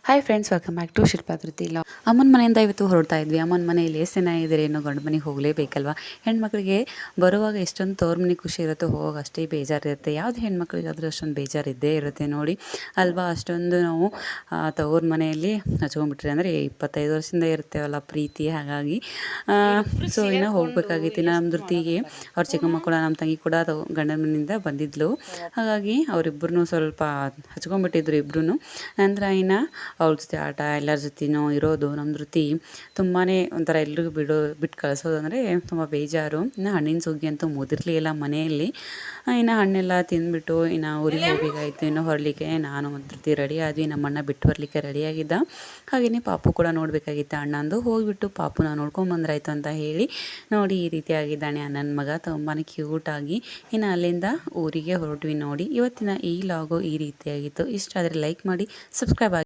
Hi friends, welcome back to Shilpadhruti ಇಲ್ಲ. ಅಮ್ಮನ ಮನೆಯಿಂದ ಇವತ್ತು ಹೊರಡ್ತಾ ಇದ್ವಿ. ಅಮ್ಮನ ಮನೆಯಲ್ಲಿ ಎಷ್ಟು ಜನ ಇದ್ದಾರೆ, ಏನೋ ಗಂಡು ಮನೆಗೆ ಹೋಗಲೇಬೇಕಲ್ವ. ಹೆಣ್ಮಕ್ಳಿಗೆ ಬರುವಾಗ ಎಷ್ಟೊಂದು ತವ್ರ ಮನೆ ಖುಷಿ ಇರುತ್ತೆ, ಹೋಗೋವಾಗ ಅಷ್ಟೇ ಬೇಜಾರಿರುತ್ತೆ. ಯಾವ್ದು ಹೆಣ್ಮಕ್ಳಿಗಾದರೂ ಅಷ್ಟೊಂದು ಬೇಜಾರಿದ್ದೇ ಇರುತ್ತೆ ನೋಡಿ ಅಲ್ವಾ. ಅಷ್ಟೊಂದು ನಾವು ತವ್ರ ಮನೆಯಲ್ಲಿ ಹಚ್ಕೊಂಡ್ಬಿಟ್ರಿ ಅಂದರೆ 25 ವರ್ಷದಿಂದ ಇರ್ತೇವಲ್ಲ ಪ್ರೀತಿ. ಹಾಗಾಗಿ ಸೊ ಇನ್ನೂ ಹೋಗಬೇಕಾಗಿತ್ತು. ನಮ್ಮ ಧೃತಿಗೆ ಅವ್ರ ಚಿಕ್ಕಮ್ಮ ಕೂಡ ನಮ್ಮ ತಂಗಿ ಕೂಡ ಗಂಡನ ಮನೆಯಿಂದ ಬಂದಿದ್ಲು. ಹಾಗಾಗಿ ಅವರಿಬ್ಬರೂ ಸ್ವಲ್ಪ ಹಚ್ಕೊಂಡ್ಬಿಟ್ಟಿದ್ರು ಇಬ್ಬರೂ. ನಂತರ ಇನ್ನು ಅವ್ರ ಜೊತೆ ಆಟ, ಎಲ್ಲರ ಜೊತೆನೂ ಇರೋದು. ನಮ್ಮ ಧೃತಿ ತುಂಬಾ ಒಂಥರ ಎಲ್ರಿಗೂ ಬಿಟ್ಟು ಕಳಿಸೋದು ಅಂದರೆ ತುಂಬ ಬೇಜಾರು. ಇನ್ನು ಹಣ್ಣಿನ ಸುಗ್ಗಿ ಅಂತೂ ಮುದಿರಲಿಲ್ಲ ಮನೆಯಲ್ಲಿ. ಇನ್ನು ಹಣ್ಣೆಲ್ಲ ತಿಂದ್ಬಿಟ್ಟು ಇನ್ನು ಊರಿಗೆ ಹೋಗಬೇಕಾಯಿತು. ಇನ್ನು ಹೊರಲಿಕ್ಕೆ ನಾನು ಮತ್ತು ಧೃತಿ ರೆಡಿ ಆದ್ವಿ. ನಮ್ಮಣ್ಣ ಬಿಟ್ಟು ಬರಲಿಕ್ಕೆ ರೆಡಿಯಾಗಿದ್ದ. ಹಾಗೆಯೇ ಪಾಪು ಕೂಡ ನೋಡಬೇಕಾಗಿತ್ತು. ಅಣ್ಣಂದು ಹೋಗಿಬಿಟ್ಟು ಪಾಪುನ ನೋಡ್ಕೊಂಬಂದ್ರಾಯ್ತು ಅಂತ ಹೇಳಿ ನೋಡಿ ಈ ರೀತಿ ಆಗಿದ್ದಾನೆ ನನ್ನ ಮಗ, ತುಂಬಾ ಕ್ಯೂಟಾಗಿ. ಇನ್ನು ಅಲ್ಲಿಂದ ಊರಿಗೆ ಹೊರಟ್ವಿ ನೋಡಿ. ಇವತ್ತಿನ ಈ ಲಾಗು ಈ ರೀತಿಯಾಗಿತ್ತು. ಇಷ್ಟ ಆದರೆ ಲೈಕ್ ಮಾಡಿ, ಸಬ್ಸ್ಕ್ರೈಬ್ ಆಗಿ.